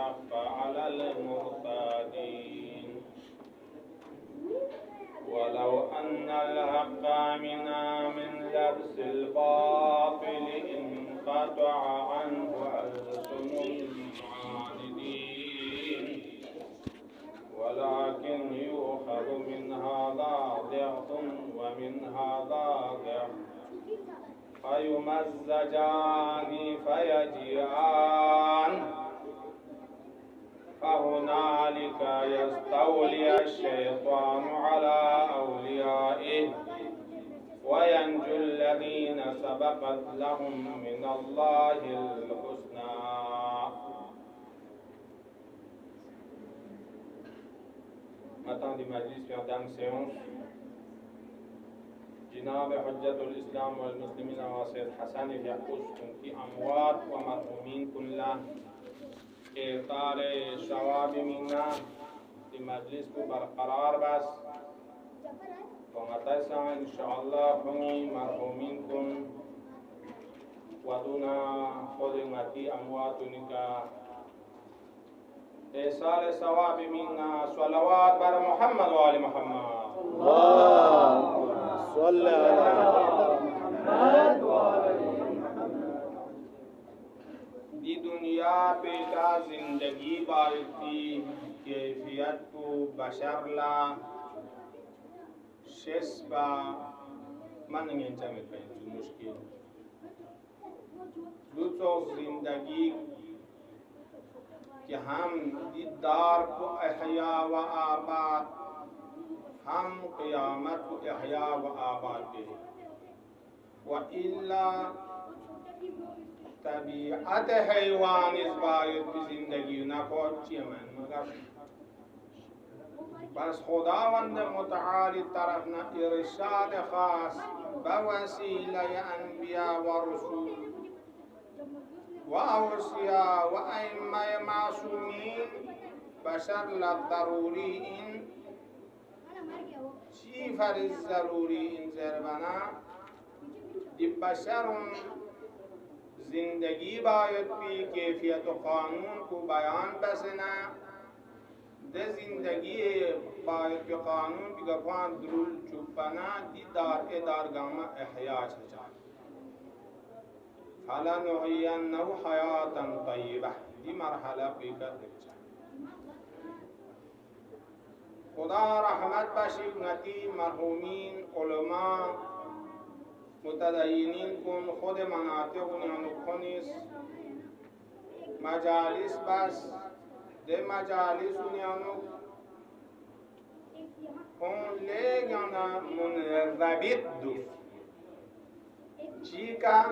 يخفى على المعتادين ولو أن الحق منا من لبس الباطل انقطع عنه ألسن المعاندين ولكن يؤخذ من هذا ضعف ومن هذا ضعف فيمزجان فيجيئان فهنالك يستولي الشيطان على أوليائه وينجو الذين سبقت لهم من الله الحسنى. Maintenant du majlis sur dame séance جناب حجة الإسلام والمسلمين وسيد حسن يحفظ في أموات ومرحومين كلها إيطال شواب منا المجلس کو برقرار بس ومتسع إن شاء الله حمي مرحومين كن ودنا خدمتي أمواتنك إيصال ثواب منا صلوات بر محمد وآل محمد اللهم صل على محمد وآل محمد. دی دنیا پیدا زندگی بایدی کیفیت کو بشر لا شش با من نگینچه میکنیم تو مشکل دو تو زندگی کہ ہم دیدار کو احیا و آباد ہم قیامت کو احیا و آباد دے و الا طبیعت حیوان اس باید کی زندگی نہ پہنچی من مگر بس خداوند متعالی طرفنا ارشاد خاص بوسیلہ انبیاء و رسول وأوصياء وأئمة معصومين بشر للضروري إن شيفر الضروري إن زربنا دي بشر زندگی باید بھی کیفیت و قانون کو بیان بسنا ده زندگی باید بھی قانون بھی گفان درول چوپنا دی دارگاہ احیاء چاہتا فلنحيينه حياة طيبة دي مرحلة في كتب خدا رحمت باشید نتی مرحومین علماء متدینین کن خود مناطق نیانو کنیس مجالس بس ده مجالس نیانو کن لیگانا منربط دو چی کا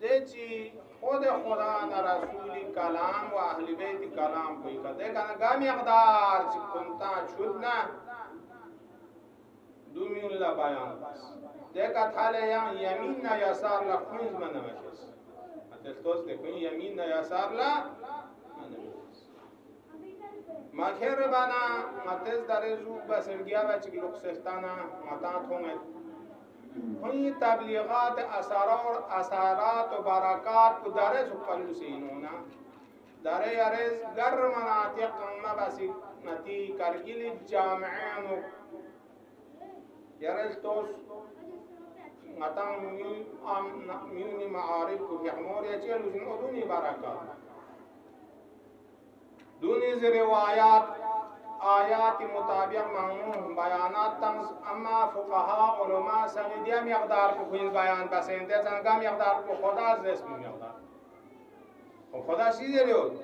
ده چی خود خدا نه رسول کلام و اهل بیت کلام کوئی کا دیکھا نا گامی اقدار چی کنتا چھوٹ نا دومی اللہ بیان بس دیکھا تھالے یہاں یمین نا یسار لا خونز من نمشیس اتلتوز دیکھوین یمین نا یسار لا من نمشیس مخیر بنا متز در زوگ بسرگیا بچی لکسفتانا متان تھومت ہوئی تبلیغات اثارات و برکات کو داره سپلو سینونا داره یارز گر مناطق مبسی نتی کرگیل جامعین و یارز توس نتان میونی معارف کو یحمور یا چیلو جنو دونی برکات دونی روایات آیات مطابق معنون بیانات تنس اما فقها علماء سمیدیا مقدار کو خویز بیان بسنده زنگا مقدار کو خدا از اسم مقدار و خدا چی زیریود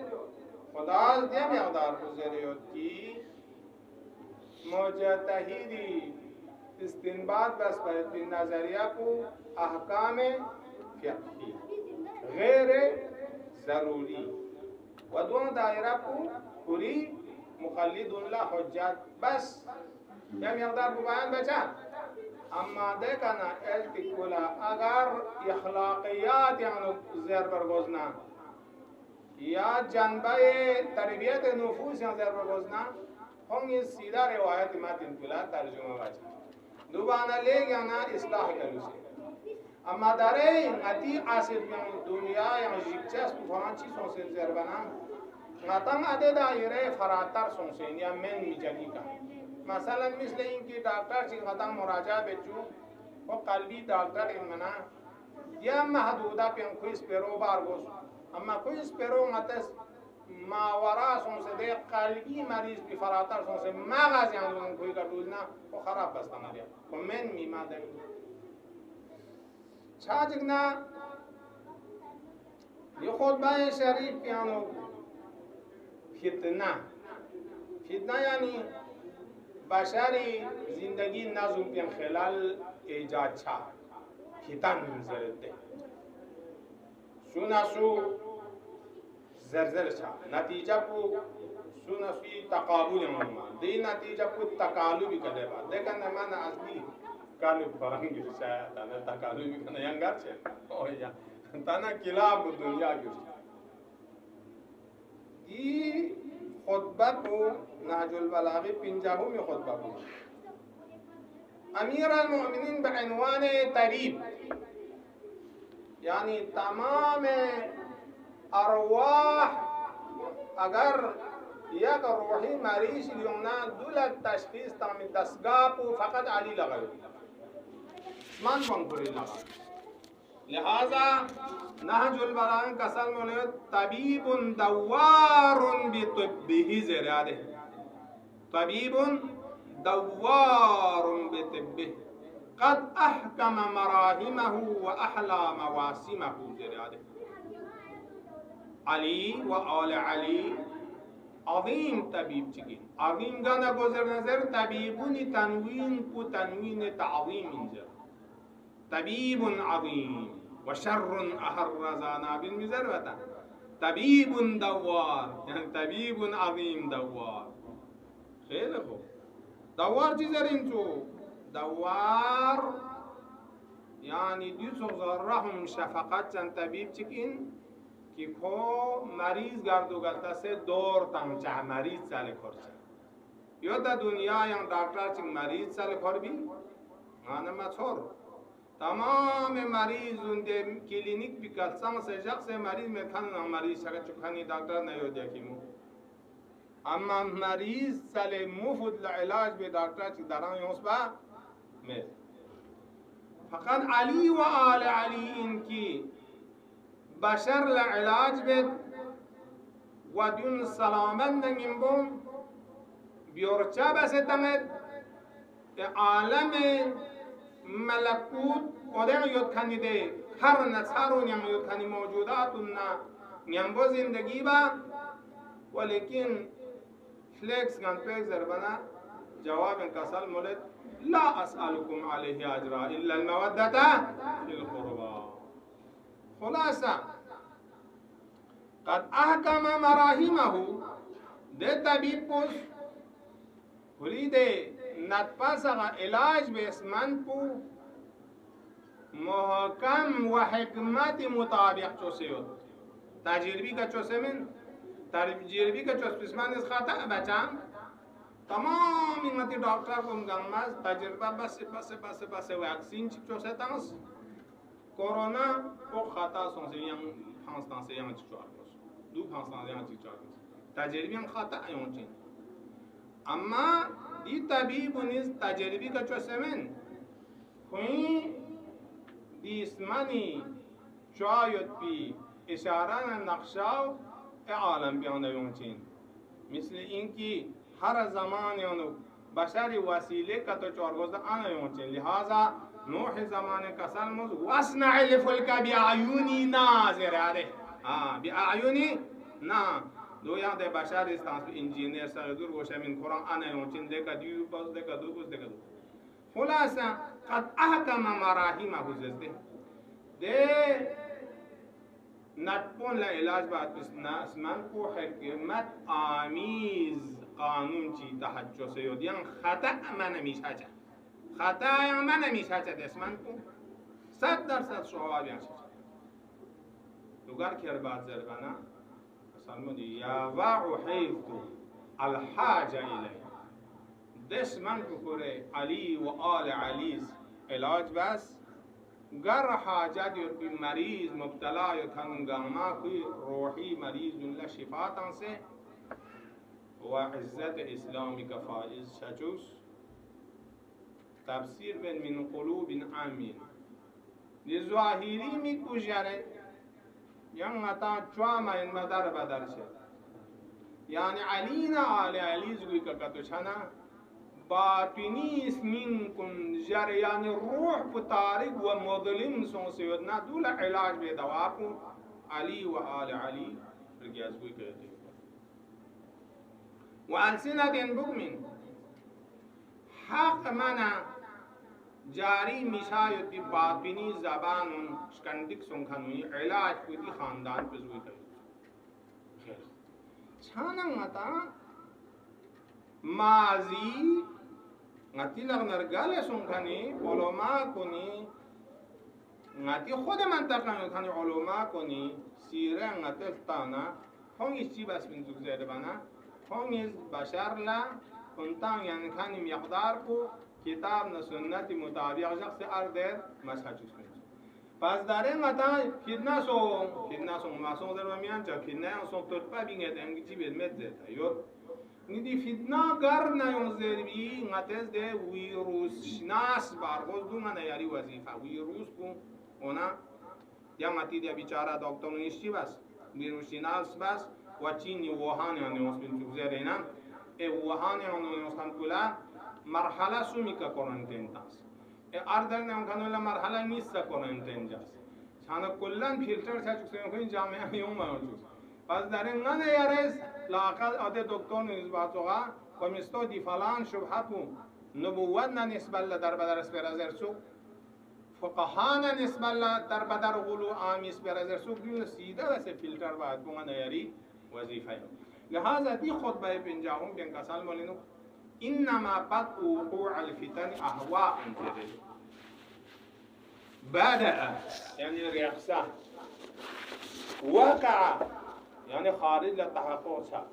خدا از دیا مقدار کو زیریود کی مجتهدی استنباط بس باید بین نظریہ کو احکام فقهی غیر ضروری و دون دائرہ کو پوری مخلد الله حجت بس یا مقدار کو بیان بچا اما دیکھا نا التکولا اگر اخلاقیات یعنی زیر برگوزنا یا جنبه تربیت نفوس یعنی زیر برگوزنا ہونگی سیدھا روایت ماتن کلا ترجمه بچا دوبانا لے گیا نا اصلاح کرو سے اما داره اتی عاصد یعنی دنیا یعنی جیبچه است فلان چیزوں سے زیر بنا نتان عده دایره فراتر سونسین یا من میجنی کا مثلا مثل اینکه دکتر چی قدم مراجعه بچو و قلبی دکتر ایمنا یا محدوده پیم کویس پیرو بارگوس اما کویس پیرو متس ماورا سونسده قلبی مریض بی فراتر سونسه مغز یعنی کوی کردوز نه و خراب بستم دیا و من میمادم چاچک نه یہ خطبہ شریف پیانو فتنه یعنی بشری زندگی نظم پین خلال ایجاد چا فتن زرده سونسو زرزر چا نتیجه کو سونسوی تقابل ماما دی نتیجه کو تقالبی کده با لیکن من اصلی قالب فرنگی شاید تانه تقالبی کنه ینگر چه اویا تانه کلاب دنیا گوشت ای خطبه کو نهج البلاغه 50 خطبه کو امیر المؤمنین بعنوان طبیب یعنی تمام ارواح اگر یک روحی مریض لیونا دولت تشخیص تام دستگاه کو فقط علی لگائی من بنگوری لگا لہذا نهج البلاغه کسل مولد طبیب دوار بطبه زراده طبیب دوار بطبه قد احکم مراهمه و احلا مواسمه زراده علی و آل علی عظیم طبیب چگین عظیم گانا گذر نظر طبیبون تنوین کو تنوین تعظیم انجا طبیب عظیم و شر احر زانا بالمزروتا طبیب دوار یعنی طبیب عظیم دوار خیلی خوب دوار چی زرین تو دوار یعنی دیوسو ذرهم شفقت چند طبیب چکین که کو مریض گردو گلتا سے دور تنگ چه مریض سال کرچه یا دا دنیا یا ڈاکٹر چنگ مریض سال کر بھی آنه مطور تمام مریض اونده کلینیک بی کلسان سے شخص مریض میں کھانا مریض شکر چکھانی ڈاکٹر نہیں دیکھی مو اما مریض سال مفت علاج بی ڈاکٹر چنگ دران یونس با میں فقط علی و آل علی ان کی بشر لعلاج بيت ودون سلامت نجيبهم بيرتشا بس تمت عالم ملكوت ودين يتكني ده هر نصارون يم يتكني موجوداتنا يمبو زندگی با ولكن فليكس كان بيكسر بنا جواب كسل مولد لا أسألكم عليه أجرا إلا المودة في القربى خلاصة قد أحكم مراهمه ده طبيب پوش خلی ده نتپاسغ علاج باسمن پو محکم و حکمت مطابق چوسیود تجربی کا چوسه من تجربی کا چوس بسمان از خطا بچم تمام اینتی ڈاکٹر کو مگنماز تجربه بس ویکسین چوسه تانس کورونا او خطا سونسه یم پانستانسه یم چچارگوس دو پانستانسه یم چچارگوس تجربی هم خطا یون چین اما دی طبیب و نیز تجربی کا چوسه من خوی دی اسمانی شاید بی اشاره نقشاو عالم بیانده یون چین مثل اینکی هر زمان یونو بشری وسیله که تو چارگوز آنه یون چین لحاظا نوح زمان کسل موز واسنع الفلک بیعیونی ناظر آده بیعیونی نا دو یاد بشر استانس انجینیر سردور گوشه من قرآن آنه یون چین دیکا دیو باز دیکا دو باز دیکا دو خلاصا قد احکم مراهیمه زده ده نتپون لعلاج بعد اسمان کو حکمت آمیز قانون چی تحجو سیودیان خطا من میشه چه خطا من نمیشه چه دسمن کو 100% شواب یانش دوگر کر بعد زربانا سلمونی یا واع حیفتو الحاجه الیه دسمن کو کوره علی و آل علیز علاج بس گر حاجت یو مریض مبتلا یو کنگا ما کوئی روحی مریض اللہ شفاعتاں سے و عزت اسلامی که فائز شجوس تفسیر بین من قلوب عامین دی ظاهری می کجره یعنی تا چوام این مدار بدر شد یعنی علی نه علی زوی که کتو چنا باطنی اسمین کن جر یعنی روح بطارق و مظلم سون سیدنا دول علاج به دوا کو علی و آل علی رجاز کوئی کہتے ہیں وألسنة بكم حق منا جاری مشایت دی باطنی زبان شکندک سنخنوی علاج کوئی دی خاندان پہ زوئی کہتے ہیں چھانا متا ماضی ngati lag nargale sunkani ulama kuni ngati khode mantaka kani ulama kuni sira ngati tana hong ichi bas bin zugzade bana hong iz bashar la kuntan yani kani miqdar ko kitab na sunnati mutabiq shakhs arder mashajus min pas dare ngata kidna so maso der mian ja kidna so tot pa binget engi tibet medze yo ندی فتنه گر نیوزد بی نتیز ده ویروس شناس بارگوز دو من یاری وظیفه ویروس کو اونا یا متی ده بیچاره دکتر نیستی بس ویروس شناس بس و چینی ووهان یعنی اسمین تگذر اینا ووهان یعنی اسمین کلا مرحله سومی که کرانتین تاس اردر نمیکنه مرحله نیست کرانتین جاست چانه کلان فیلتر چه چیزی کنی جامعه یوم موجود پس در این نیارز لاقل آده دکتر نسبتوها و مستو دی فلان شبهتو نبوت نسبت در بدر اسپرازر سوک فقهان نسبت در بدر غلو عام اسپرازر سوک دیو سیده واسه فیلتر باید کنگا نیاری وظیفه لہذا دی خطبه پنجاهم بین کسال مولینو انما بد وقوع الفتن اهواء انتده بدأ يعني رياقصة وقع يعني خارج للتحقق شاء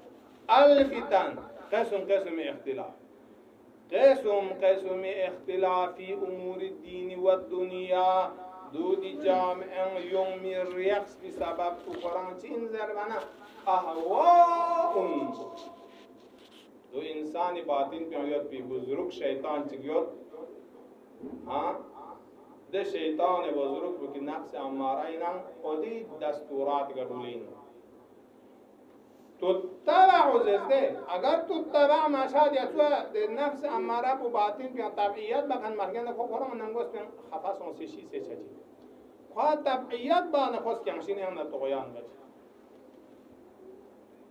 الفتن قسم اختلاف قسم اختلاف في أمور الدين والدنيا دود جامع يوم الرياقص بسبب تقران تنزل بنا أهواء دو انسان باطن بيوت بي بزرگ شيطان تگيوت ده شيطان بزرگ بكي نفس امارين خودي دستورات قبولين تتبع زده اگر تتبع مشاهد يسوى نفس اماره بو باطن بيان طبعيات بقن مرگن خو قرآن ننگوز بيان خفاس اون سيشي سيشي خواه طبعيات بان خوز كيانشين هم نتغيان بچ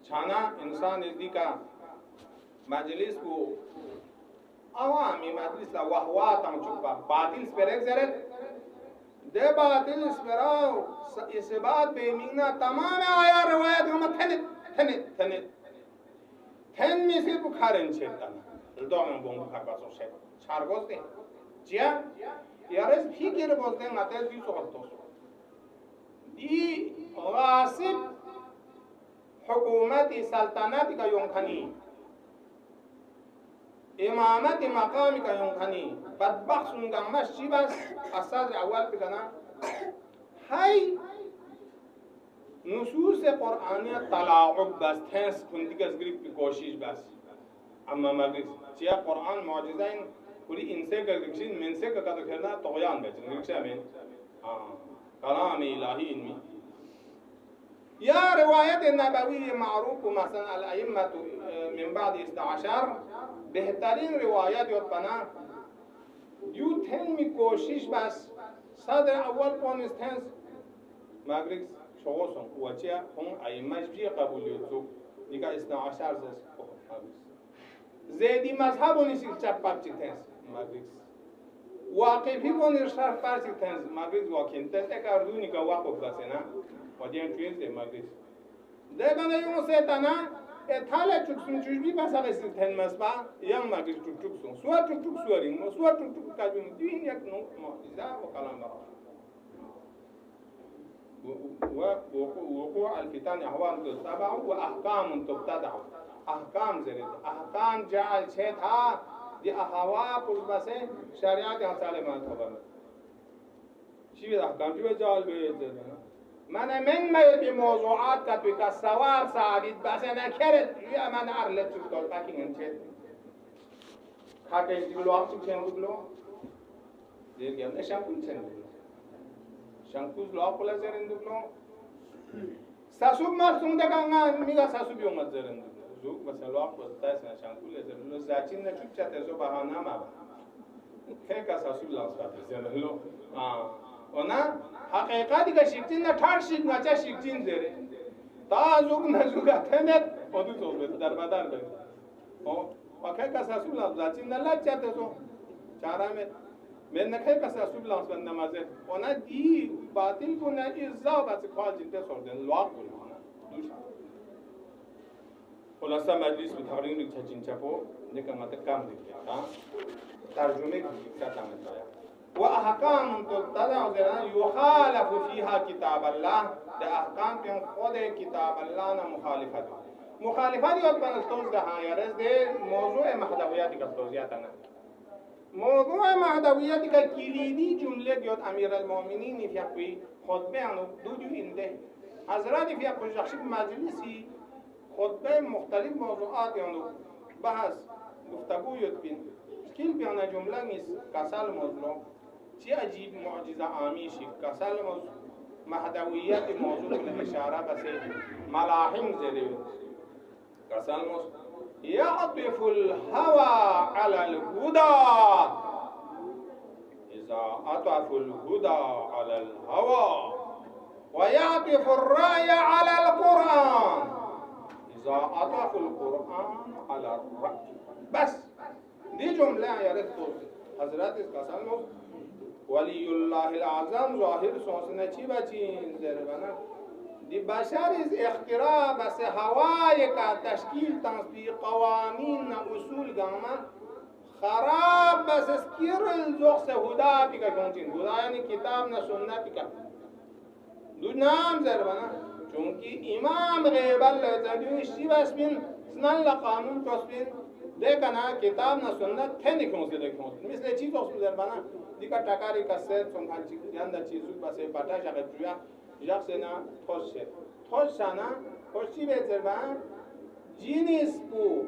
چانا انسان ازدی کا مجلس کو عوامی مجلس لا وحواتم چوبا باطل سپرک زرد ده باطل سپراو اثبات بیمینا تمام آیا روایت هم تن میسید بخارن شدن دوام بون بخار باسو شد چارگوز ده چیا یارس فکر بولده نتیز بی سوالتوس دی غاصب حکومت سلطنت کا یونخانی امامت مقامی کا یونخانی بدبخت سنگم مشی بس اساس اول بگنا های نصوص قرآنی تلاعب بس تنس کندگز گریب کوشش بس اما مگریس چیا قرآن معجزه این کلی انسه که گرکشین منسه که کدو کرنا طغیان بچن گرکشه امین کلام الهی اینمی يا رواية النبوية معروف مثلا الأئمة من بعد 11 بهترین روایت یادبنا یو تن می کوشش بس صدر اول پونستنس مغرب شغوسون وچیا هم ائمه جی قبولیتو دیگه 12 زس زیدی مذهب نیست چپ چتنس مغرب واقفی بونیر شرف پارسی تنس مغرب واکنتس اکاردونی کا واقف بسنا ودین تویز مغرب ده بنا یون سیتانا اتحال چکسون چوشبی بس اگه تن مسبا یم مغرب چکسون سوار چکسون سواریم سوار چکسون کابیم دین یک نو معجزه و کلام برا وقوع الفتن احوال تتبع واحكام تبتدع احكام زرد احكام جعل شيتها دي احوا پول بس شریعت حاصل ما خبر چی احکام چی جعل به من بی موضوعات که توی که سواب ثابت بس نکرد یا من ارلت چیز دار پاکی انچه خاکش دیگلو آقا چی چند بگلو دیر گیم نشان کن چند بگلو شانکوز لو آقا لزرین بگلو ساسوب مرسون دکانگا میگا ساسوبی اومد زرین زوگ مثلا لو آقا بزتایس نشانکو لزرین لو زاچین نچوب چطه زو بحانه ما با که که ساسوب لانس باتر زرین لو اونا حقیقتی که شکتین نتار شک نچه شکتین زره تا زوگ نزوگا تنت خودو صحبت در بدر بگیر و که که ساسوب لانس زاچین نلد چطه زو چارامت من نکه کسی اسوب لانس بند نمازه اونا دی باطل کنه ازا بس کال جنته سردن لواق کنه اونا دوش خلاصه مجلس به تقریم ریکچه جنچه پو نکن مطلب کم دیگه ترجمه کنید و احکام تبتدع زران یخالف فیها کتاب الله ده احکام پین خود کتاب الله نه مخالفت مخالفت یاد بنستوز ده ها یارز ده موضوع محدویاتی که توضیحاتنا موضوع مهدویتی که کلیدی جمله بیاد امیرالمومنین فیقوی خطبه انو دو اینده حضرات فیقوی جخشی مجلسی خطبه مختلف موضوعات انو بحث گفتگو یاد بین کل بیانه جمله نیست کسال موضوع چی عجیب معجزه آمیشی کسال موضوع مهدویت موضوع کل اشاره بسه ملاحم زده کسال موضوع يعطف الهوى على الهدى إذا عطف الهدى على الهوى ويعطف الرأي على القرآن إذا عطف القرآن على الرأي بس دي جملة يا ريت حضرات اسقاسان ولي الله الأعظم ظاهر سوسنا چی بچین زربنا دی بشر از اختراع بس هوای کا تشکیل تنظیم قوانین اصول گاما خراب بس اسکیر الزوخ سے هدا پیکا کنچین هدا یعنی کتاب نہ سنت پیکا دو نام زربنا چونکی امام غیبل زدیو اشتی بس بین سنن لقانون تصبین دیکھنا کتاب نہ سنت تھے نکھوں سے دیکھوں مثل چیز اس زربنا دیکھا ٹکاری کا سیت سنکھان چیز یاندہ چیزو بس پتا شاید جویا یخسنا توشه توشنا توشی به زربان جینیس بو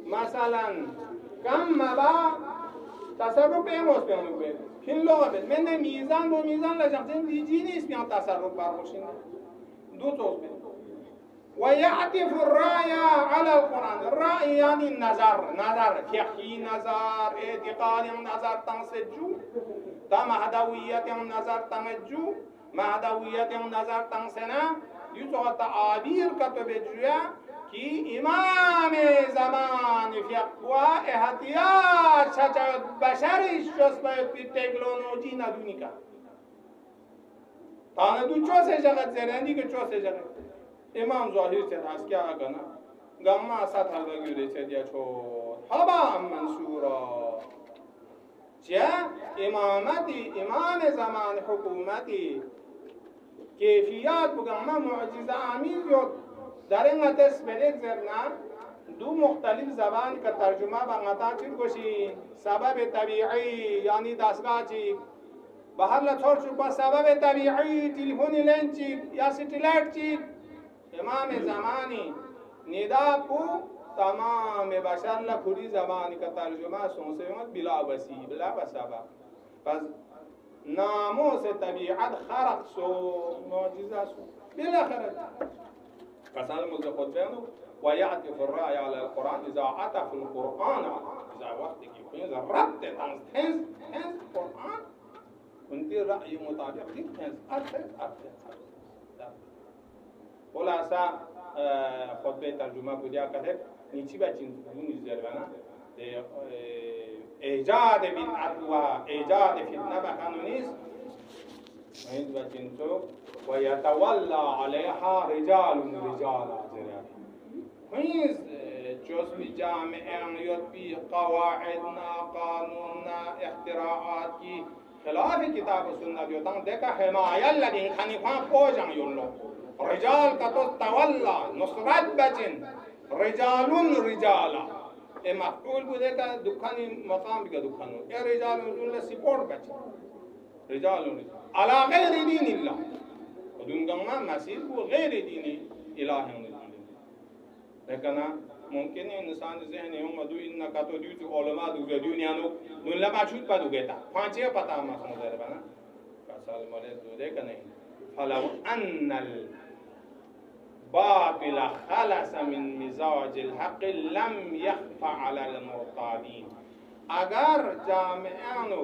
مثلا کم مبا تصرف ایموس بیانو بید کن لغه بید من میزان بو میزان لجاقتین دی جینیس بیان تصرف برموشین دو توس بید و یعطف الرأي على القرآن الرأي یعنی نظر فقهی نظر اعتقادی نظر تنسجو تا مهدویت نظر تمجو مهدویت نظر تنسنا یوسف تعابیر کتب جویا کی امام زمان فقوا احتیاج شجاعت بشری شسبه پی تکنولوژی ندونی کا تانه دو چو سے جگت زرندی که چو سے جگت امام ظاهر سے هست کیا اگنا گما سات حلقه گیره سے دیا چو حبا منصورا چیا امامتی امام زمان حکومتی کیفیات بگم معجزه آمیز یاد در این قطعه بلیک زرنا دو مختلف زبان که ترجمه بانگتا چید گوشی سبب طبیعی یعنی دستگاه چی بهر لطور شد با سبب طبیعی تلفونی لین چی یا سیتیلایت چی امام زمانی ندا کو تمام بشر لکھوری زبانی کا ترجمه سنسے بلا وسیع بلا وسبب پس ناموس طبیعت خرق سو معجزه سو بالاخره قسال مزد خود بیانو و یعطف الرأي على القرآن اذا عطف القرآن اذا وقتی که کنید ربط تنز قرآن کنتی رأی مطابق دید تنز خلاصه خطبه ترجمه بودیا کده نیچی بچین دونی زربنا ایجاد بدعت و ایجاد فتنه بخانونیست مهند بچین تو و یتولى علیها رجال مهند جزء جامعه یاد بی قواعدنا قانوننا اختراعات کی خلاف کتاب و سنت یوتان دیکھا حمایل لگین خنیفان پوجن یونلو رجال کا تو تولا نصرت بچن رجالا ای مفعول بوده که دکانی مقام بگه دکانو ای رجال نزول سپورت بچن رجال على غیر دین الله dunganma masir को गैर दीनी इलाह लेकिन मुमकिन है इंसान ज़हन है मधु इन का तो दूसरे उलमा दूसरे दुनिया नो दुनिया में छूट पा दुगेता पांचे पता मत मुझे बना कसाल मरे दूरे का नहीं फलव अन्नल बातिल खलस मिन मिजाज الحق लम यख्फा अला المرتادين अगर जामियानो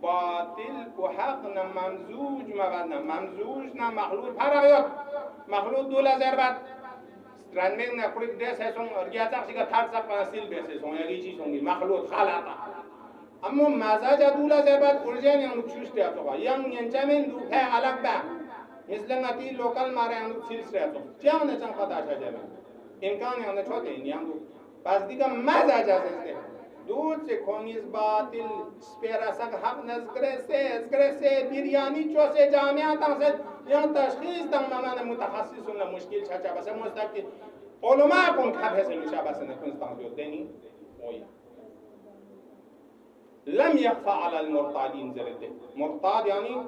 बातिल को हक न ममजूज मबना ममजूज न मखलूत फरक मखलूत 2000 बात Stranding na kulit dia saya song orgiata sih kan thar sak pasil biasa song lagi sih songi makhluk khalata. Ammo mazaja dula zebat urjan yang luxus dia tu yang nyencamen du hai alag ba. Misal ngati lokal mare yang luxus dia tu. Jangan na cang pada saja men. Imkan yang na chote yang du. Pas diga mazaja seste. दूध से खोनिस बातिल स्पेरा सक हक नज़करे से बिरयानी चोसे जामिया तंग से yang tashkhis tang mamana mutakhassis na mushkil chacha bas mustaqil ulama kun khabes al bas na kun tang jodeni oya lam yakhfa ala al murtadin zalde murtad yani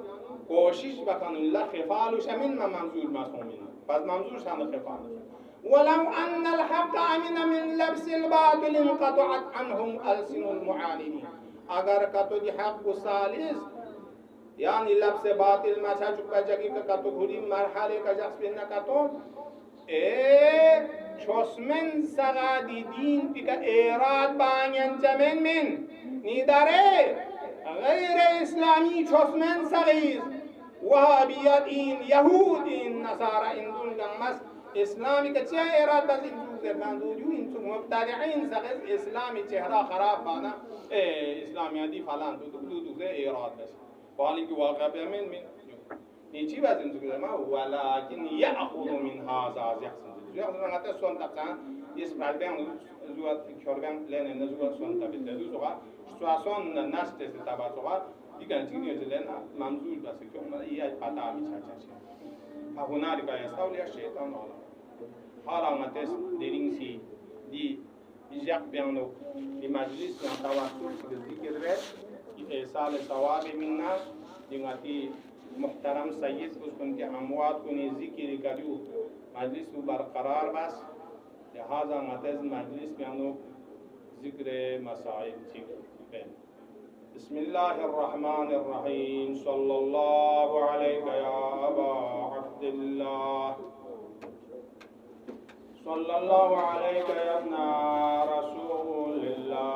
koshish bakan la khifalu shamin ma mamzul ma khumin bas mamzul shan khifal ولو أن الحق أمن من لبس الباطل انقطعت عنهم ألسن المعاندين अगर कतो जी हक को सालिस यानी लफ्ज़ बातिल में अच्छा चुका जगी का कतो घुरी मरहले का जख्स पे न कतो चोस्मेन सगादी दीन पिका एराद बांयन जमेन में नीदारे गैर इस्लामी चोस्मेन सगीज वहाबियतीन यहूदीन नसारा इंदुन गंगमस इस्लामी का क्या एराद बस इंदुन करना दूजू इंदु मुब्तदिईन सगीज इस्लामी चेहरा खराब बाना इस्लामियादी फलान दूजू से एराद बस वाली की वाक़ा पे में नीची बात इंदु में वलाकिन याखुद मिन हाज़ा यहसन जो हम कहते सोन तक इस प्राइवेट जुआ छोड़बें लेने न जुआ सोन तक बिल्कुल जुआ स्वासन नाश्ते से तबा जुआ दिखाने चीज़ जो लेना मंजूर बस क्यों मतलब ये पता अभी चाचा चे अहुनारी का ऐसा वाला शेतान वाला हालांकि डेरिंग सी दी इजाक बेंगलो दी मजलिस में तवासुल की जिक्र है कि साल सवाब मिन्ना जिंगाती मुहतरम सैयद उसके अमवात को ने जिक्र करूँ मजलिस को बरकरार बस लिहाजा मतज़ मजलिस में हम लोग जिक्र मसाइल ठीक बिस्मिल्लाहिर्रहमानिर्रहीम सल्लल्लाहु अलैहि या अबा अब्दुल्लाह सल्लल्लाहु अलैहि या इब्ना रसूलिल्लाह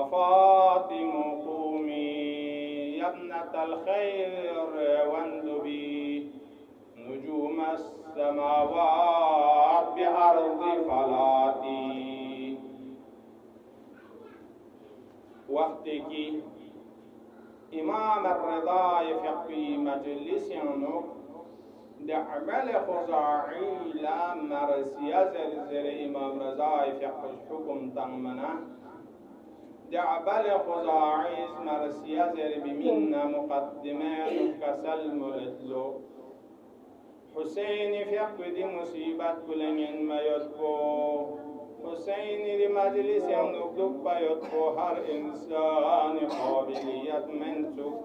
अफातिमु क़ूमी या इब्नतल खैर वंदुबी नजूम अस्समावात बिअर्ज़ि फलाती वक्त की इमाम अर्रदा फ़िक़ी मजलिस यानो दअबल खुज़ाई ला मरसिया ज़र इमाम रज़ा फ़िक़ी हुक्म तंगमना दअबल खुज़ाई मरसिया ज़र बिमिन्ना मुक़द्दिमान कसल मुलतलो हुसैन फ़िक़ी मुसीबत कुलंगन मयदको हुसैन दी मजलिस अंदुक पायत को हर इंसान काबिलियत मंसूब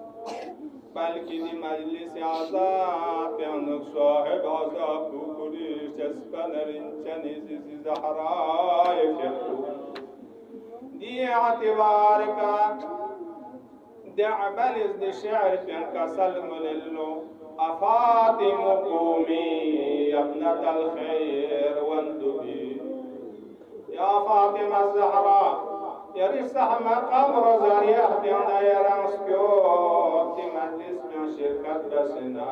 बल्कि दी मजलिस आज़ाब अंदुक साहिब आज़ाब कुकुरी चस्पनरिन चनिज़ ज़हराए फ़िक़ू दी आतिवार का दअबल इज़ शेर का सल्म लिल्लो अफ़ातिमु क़ूमी अब्नतल खैर वंदुबी या फातिमा ज़हरा यरिसह मक़ाम रोज़ारिया हत्याना यरंस क्यों ती मजलिस में शिरकत बसना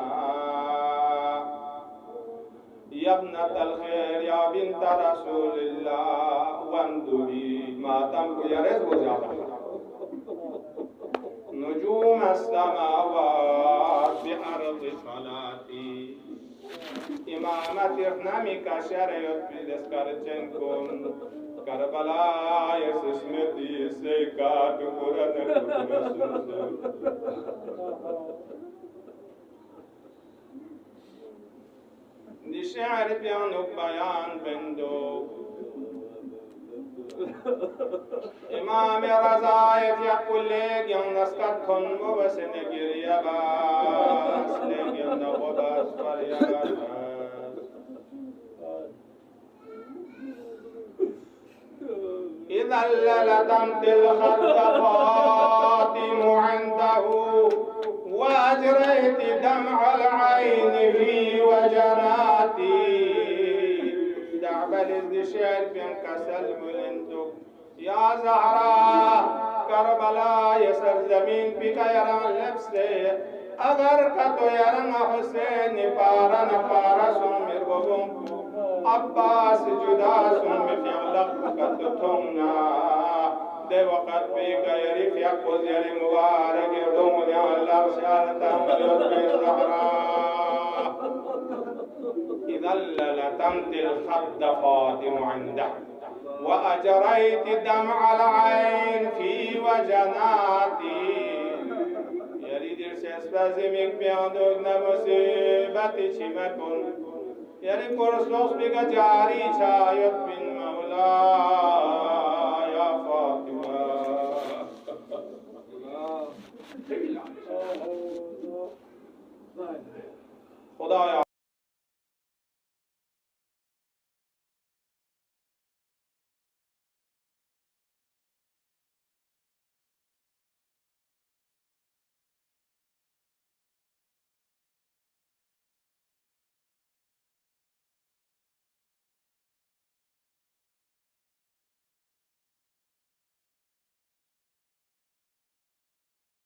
या इब्नतल खैर या बिन्त रसूलिल्लाह वंदुबी मातम को यरिस हो जाता नजूम अस्समावात बिअर्ज़ि फलाती इमामत इख़नामी का शरीयत बिल्स करचन कौन करबला यस्मती से काट कुरन निशार बयान बयान बंदो إمام رضايف يقول لك يوم نسكت خنبو بس نجير يا باس لك يوم نغو باس فريا باس إذا للدمت الخد فاطم عنده وأجريت دمع العين في وجناتي دعب الازدشار بانكسل ملندك يا زهراء كربلاء يسر زمين بك يرى لبسه अगर कतो यरंग हुसैन पारा न पारा सुन मेरे बबों अब्बास जुदा सुन में फ्यालक कतो थोंगा दे वक़्त पे कयरी फ्या कोज़ेरी मुबारक दोन्या अल्लाह शारता मलोत पे ज़हरा इधल लतमतिल खद्द फातिम इंदा وأجريت دمع العين في وجناتي يريد الشيس بازمك بياندوك نمسيبتي شمكن يريد كرسلوس بك جاري شايط من مولا يا فاطمة خدايا